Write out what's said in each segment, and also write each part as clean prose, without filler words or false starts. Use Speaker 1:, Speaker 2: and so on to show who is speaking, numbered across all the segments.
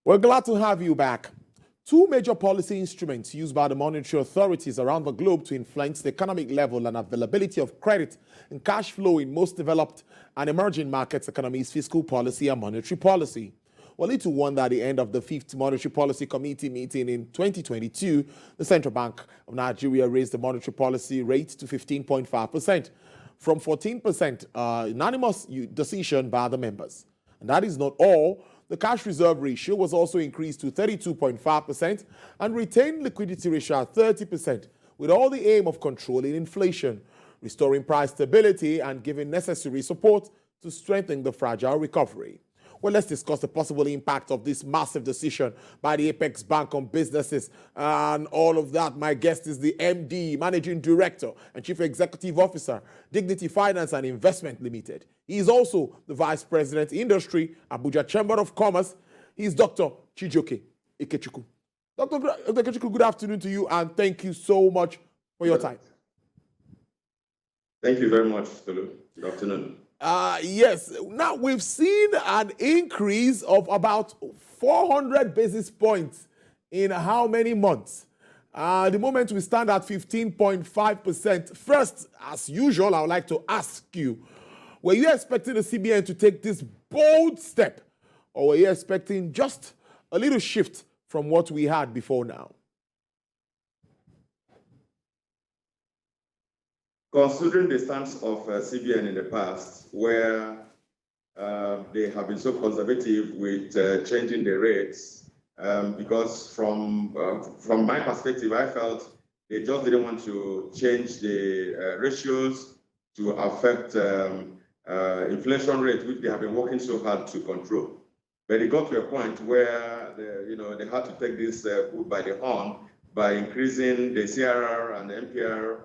Speaker 1: We're glad to have you back. Two major policy instruments used by the monetary authorities around the globe to influence the economic level and availability of credit and cash flow in most developed and emerging markets economies, fiscal policy and monetary policy. Well, it wonder at the end of the 5th Monetary Policy Committee meeting in 2022, the Central Bank of Nigeria raised the monetary policy rate to 15.5% from 14%, unanimous decision by the members. And that is not all. The cash reserve ratio was also increased to 32.5% and retained liquidity ratio at 30%, with all the aim of controlling inflation, restoring price stability, and giving necessary support to strengthen the fragile recovery. Well, let's discuss the possible impact of this massive decision by the Apex Bank on businesses and all of that. My guest is the MD, Managing Director and Chief Executive Officer, Dignity Finance and Investment Limited. He is also the Vice President, Industry, Abuja Chamber of Commerce. He is Dr. Chijioke Ikechukwu. Dr. Ikechukwu, good afternoon to you, and thank you so much for your time.
Speaker 2: Thank you very much, Tolu. Good afternoon.
Speaker 1: Yes. Now, we've seen an increase of about 400 basis points in how many months? The moment we stand at 15.5%. First, as usual, I would like to ask you, were you expecting the CBN to take this bold step, or were you expecting just a little shift from what we had before now?
Speaker 2: Considering the stance of CBN in the past, where they have been so conservative with changing the rates, because from my perspective, I felt they just didn't want to change the ratios to affect inflation rate, which they have been working so hard to control. But it got to a point where they had to take this bull by the horn by increasing the CRR and the MPR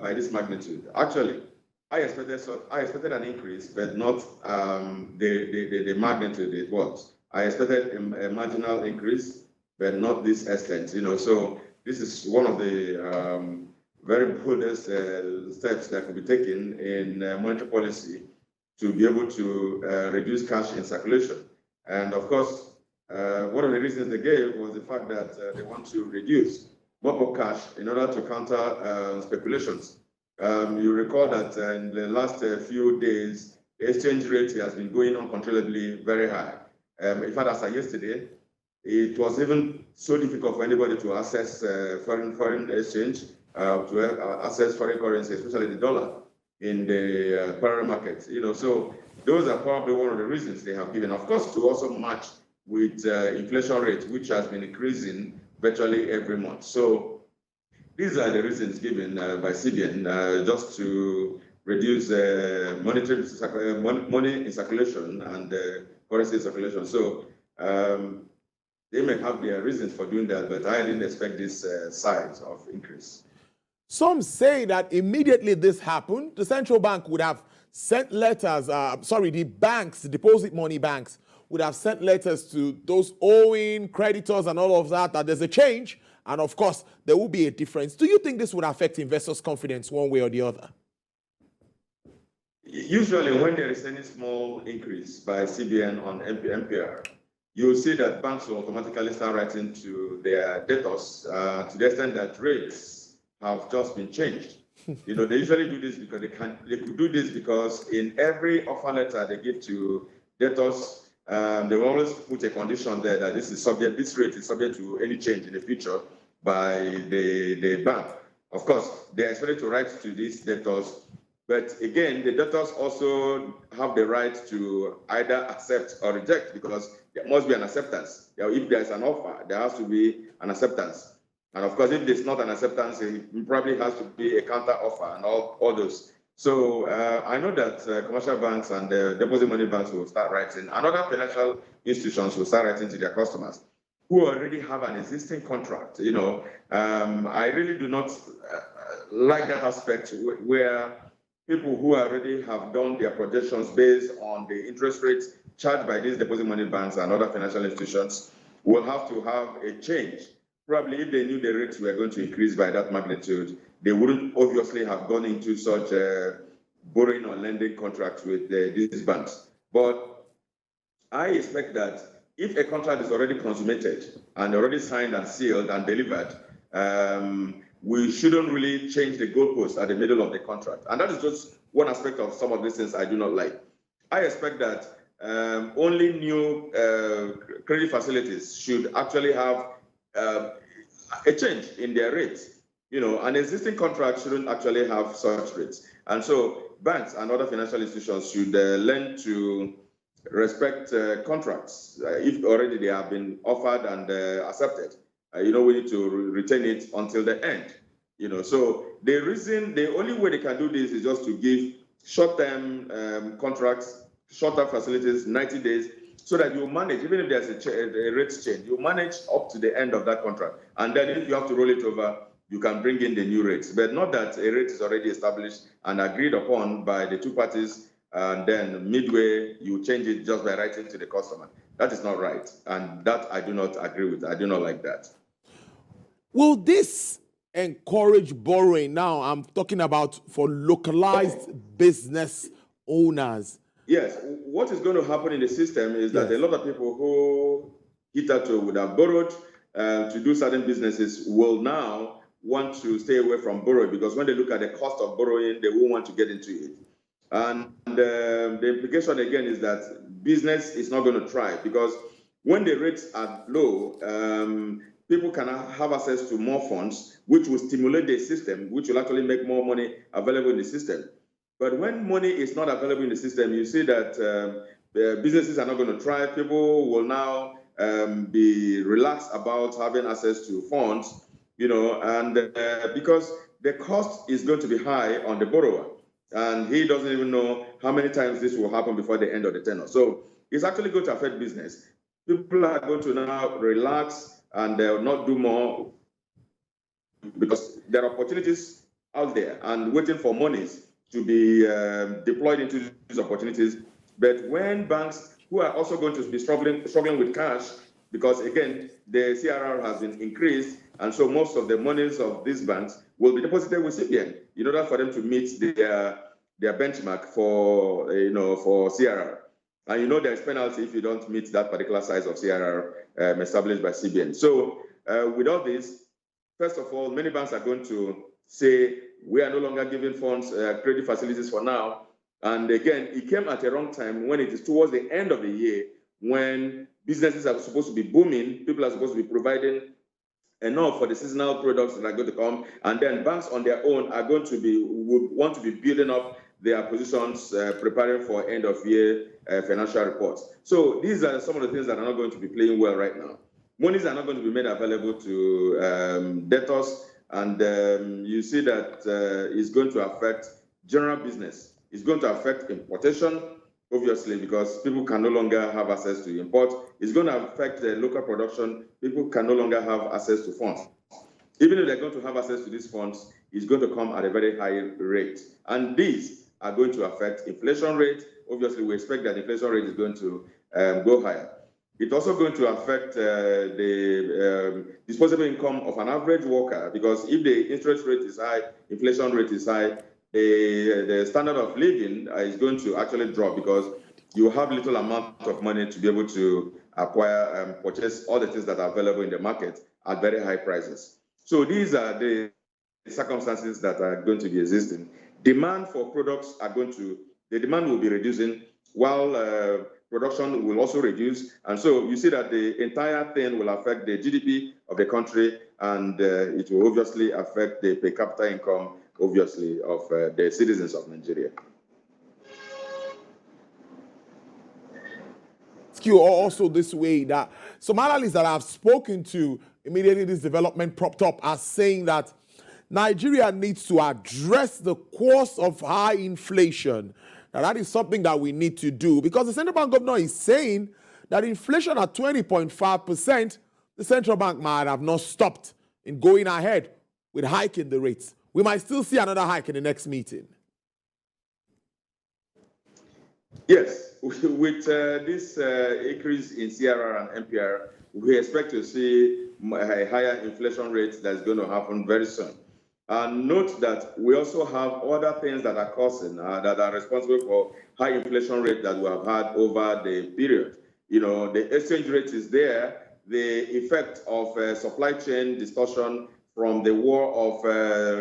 Speaker 2: by this magnitude. Actually, I expected an increase, but not the magnitude it was. I expected a marginal increase, but not this extent. So this is one of the very boldest steps that could be taken in monetary policy to be able to reduce cash in circulation. And of course, one of the reasons they gave was the fact that they want to reduce more cash in order to counter speculations. You recall that in the last few days, the exchange rate has been going uncontrollably very high. In fact, as of yesterday, it was even so difficult for anybody to access foreign exchange, to access foreign currency, especially the dollar, in the parallel market. So those are probably one of the reasons they have given. Of course, to also match with inflation rate, which has been increasing virtually every month. So these are the reasons given by CBN just to reduce money in circulation and currency in circulation. So they may have their reasons for doing that, but I didn't expect this size of increase.
Speaker 1: Some say that immediately this happened, the central bank would have sent letters, the banks, the deposit money banks, would have sent letters to those owing creditors and all of that there's a change, and of course, there will be a difference. Do you think this would affect investors' confidence one way or the other?
Speaker 2: Usually, when there is any small increase by CBN on MPR, you'll see that banks will automatically start writing to their debtors to the extent that rates have just been changed. They usually do this because they could do this because in every offer letter they give to debtors, they will always put a condition there that this rate is subject to any change in the future by the bank. Of course, they are expected to write to these debtors, but again, the debtors also have the right to either accept or reject, because there must be an acceptance. If there's an offer, there has to be an acceptance. And of course, if there's not an acceptance, it probably has to be a counter offer and all those. So I know that commercial banks and deposit money banks will start writing, and other financial institutions will start writing to their customers who already have an existing contract. I really do not like that aspect where people who already have done their projections based on the interest rates charged by these deposit money banks and other financial institutions will have to have a change. Probably if they knew the rates were going to increase by that magnitude, they wouldn't obviously have gone into such borrowing or lending contracts with these banks. But I expect that if a contract is already consummated and already signed and sealed and delivered, we shouldn't really change the goalpost at the middle of the contract. And that is just one aspect of some of these things I do not like. I expect that only new credit facilities should actually have a change in their rates. An existing contract shouldn't actually have such rates. And so banks and other financial institutions should learn to respect contracts if already they have been offered and accepted. We need to retain it until the end. So the only way they can do this is just to give short-term contracts, short-term facilities, 90 days, so that you manage, even if there's a rate change, you manage up to the end of that contract. And then if you have to roll it over, you can bring in the new rates. But not that a rate is already established and agreed upon by the two parties, and then midway you change it just by writing to the customer. That is not right. And that I do not agree with. I do not like that.
Speaker 1: Will this encourage borrowing? Now I'm talking about for localized business owners.
Speaker 2: Yes, what is going to happen in the system is that a lot of people who hitherto would have borrowed to do certain businesses will now want to stay away from borrowing, because when they look at the cost of borrowing, they won't want to get into it. And the implication again is that business is not going to thrive, because when the rates are low, people can have access to more funds, which will stimulate the system, which will actually make more money available in the system. But when money is not available in the system, you see that businesses are not going to thrive. People will now be relaxed about having access to funds, and because the cost is going to be high on the borrower, and he doesn't even know how many times this will happen before the end of the tenure. So it's actually going to affect business. People are going to now relax and they'll not do more, because there are opportunities out there and waiting for monies to be deployed into these opportunities. But when banks, who are also going to be struggling with cash, because again, the CRR has been increased, and so most of the monies of these banks will be deposited with CBN in order for them to meet their benchmark for CRR. And there's penalty if you don't meet that particular size of CRR established by CBN. So with all this, first of all, many banks are going to say, we are no longer giving funds, credit facilities for now. And again, it came at a wrong time when it is towards the end of the year, when businesses are supposed to be booming, people are supposed to be providing enough for the seasonal products that are going to come. And then banks on their own are going to would want to be building up their positions, preparing for end of year financial reports. So these are some of the things that are not going to be playing well right now. Monies are not going to be made available to debtors. And you see that it's going to affect general business. It's going to affect importation, obviously, because people can no longer have access to import. It's going to affect the local production. People can no longer have access to funds. Even if they're going to have access to these funds, it's going to come at a very high rate. And these are going to affect inflation rate. Obviously, we expect that inflation rate is going to go higher. It's also going to affect the disposable income of an average worker, because if the interest rate is high, inflation rate is high, the standard of living is going to actually drop, because you have little amount of money to be able to acquire and purchase all the things that are available in the market at very high prices. So these are the circumstances that are going to be existing. Demand for products the demand will be reducing, while production will also reduce. And so you see that the entire thing will affect the GDP of the country, and it will obviously affect the per capita income, obviously, of the citizens of Nigeria.
Speaker 1: Also this way that some analysts that I've spoken to immediately this development propped up are saying that Nigeria needs to address the cause of high inflation. Now, that is something that we need to do, because the central bank governor is saying that inflation at 20.5%, the central bank might have not stopped in going ahead with hiking the rates. We might still see another hike in the next meeting.
Speaker 2: Yes, with this increase in CRR and MPR, we expect to see a higher inflation rate that's going to happen very soon. And note that we also have other things that are causing, that are responsible for high inflation rate that we have had over the period. The exchange rate is there. The effect of supply chain distortion from the war of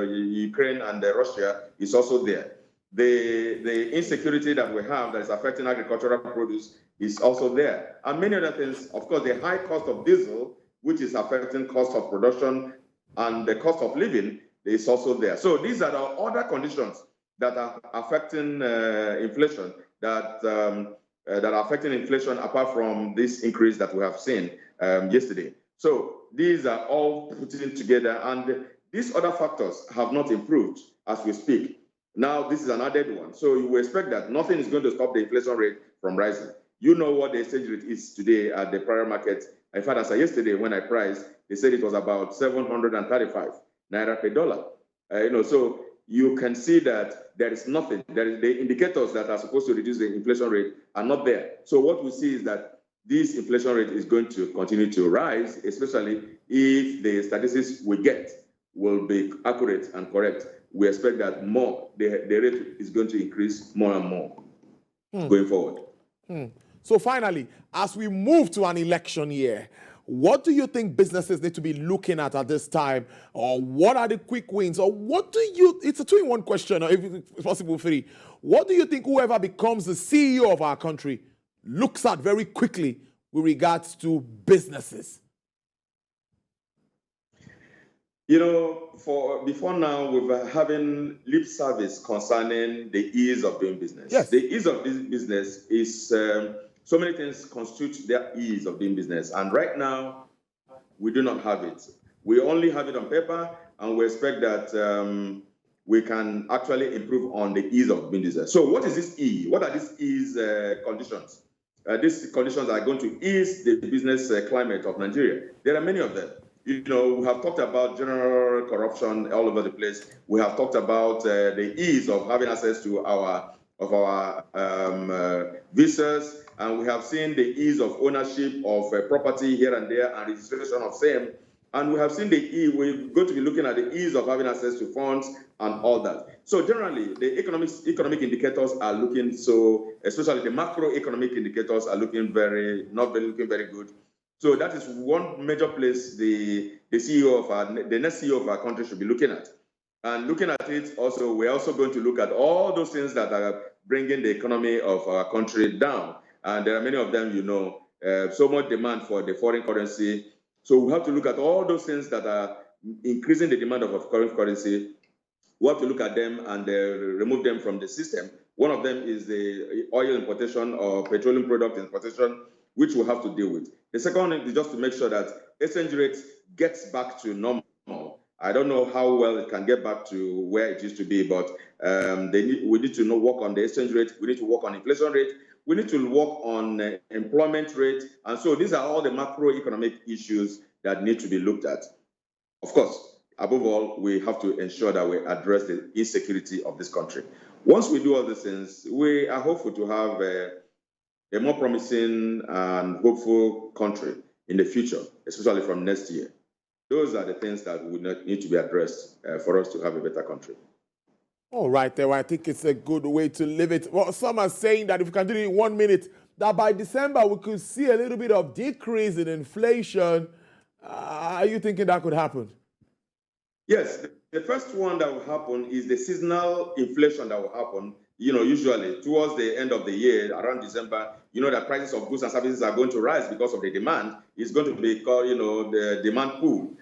Speaker 2: Ukraine and Russia is also there. The insecurity that we have that is affecting agricultural produce is also there. And many other things, of course, the high cost of diesel, which is affecting cost of production and the cost of living is also there. So these are the other conditions that are affecting inflation, that are affecting inflation apart from this increase that we have seen yesterday. So these are all putting together, and these other factors have not improved as we speak. Now, this is an added one. So you will expect that nothing is going to stop the inflation rate from rising. You know what the exchange rate is today at the prior market. In fact, as yesterday when I priced, they said it was about 735 naira per dollar. So you can see that there is nothing. The indicators that are supposed to reduce the inflation rate are not there. So what we see is that this inflation rate is going to continue to rise, especially if the statistics we get will be accurate and correct. We expect that the rate is going to increase more and more going forward.
Speaker 1: So finally, as we move to an election year, what do you think businesses need to be looking at this time? Or what are the quick wins? Or what do you, it's a 2-in-1 question, or if it's possible 3. What do you think whoever becomes the CEO of our country looks at very quickly with regards to businesses?
Speaker 2: Before now, we've been having lip service concerning the ease of doing business.
Speaker 1: Yes.
Speaker 2: The ease of this business is so many things constitute their ease of doing business. And right now, we do not have it. We only have it on paper, and we expect that we can actually improve on the ease of doing business. So what is this E? What are these ease conditions? These conditions are going to ease the business climate of Nigeria. There are many of them. We have talked about general corruption all over the place. We have talked about the ease of having access to our visas, and we have seen the ease of ownership of property here and there and registration of same. And we have seen we're going to be looking at the ease of having access to funds and all that. So generally, the economic indicators are looking especially the macroeconomic indicators are looking not looking very good. So that is one major place the next CEO of our country should be looking at. And looking at it also, we're also going to look at all those things that are bringing the economy of our country down. And there are many of them, so much demand for the foreign currency. So we have to look at all those things that are increasing the demand of foreign currency. We have to look at them and remove them from the system. One of them is the oil importation or petroleum product importation, which we'll have to deal with. The second one is just to make sure that exchange rate gets back to normal. I don't know how well it can get back to where it used to be, but we need to work on the exchange rate. We need to work on inflation rate. We need to work on employment rate. And so these are all the macroeconomic issues that need to be looked at. Of course, above all, we have to ensure that we address the insecurity of this country. Once we do all these things, we are hopeful to have a more promising and hopeful country in the future, especially from next year. Those are the things that would need to be addressed for us to have a better country.
Speaker 1: All right, there. I think it's a good way to live it. Well, some are saying that if we can do it in 1 minute, that by December we could see a little bit of decrease in inflation. Are you thinking that could happen?
Speaker 2: Yes, the first one that will happen is the seasonal inflation that will happen. Usually towards the end of the year, around December, the prices of goods and services are going to rise because of the demand. It's going to be called, the demand pool.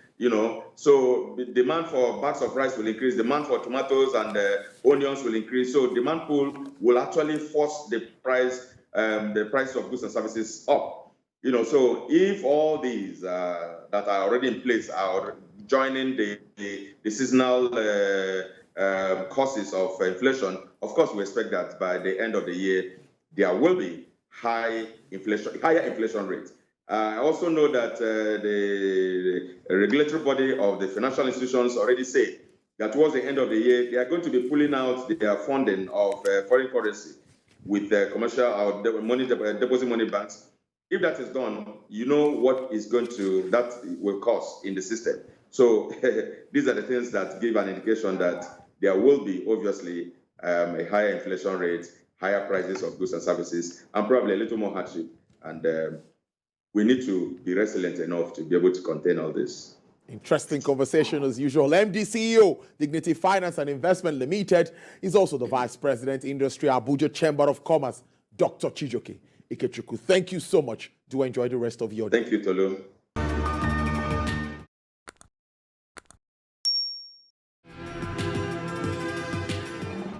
Speaker 2: So the demand for bags of rice will increase, demand for tomatoes and onions will increase. So demand pool will actually force the price of goods and services up. So if all these that are already in place are joining the seasonal causes of inflation, of course, we expect that by the end of the year, there will be higher inflation rates. I also know that the regulatory body of the financial institutions already said that towards the end of the year, they are going to be pulling out their funding of foreign currency with commercial or deposit money banks. If that is done, what that will cost in the system. So these are the things that give an indication that there will be obviously a higher inflation rate, higher prices of goods and services, and probably a little more hardship And we need to be resilient enough to be able to contain all this.
Speaker 1: Interesting conversation as usual. MD CEO, Dignity Finance and Investment Limited, is also the Vice President, Industry, Abuja Chamber of Commerce, Dr. Chijoke Ikechukwu. Thank you so much. Do enjoy the rest of your day.
Speaker 2: Thank you, Tolu.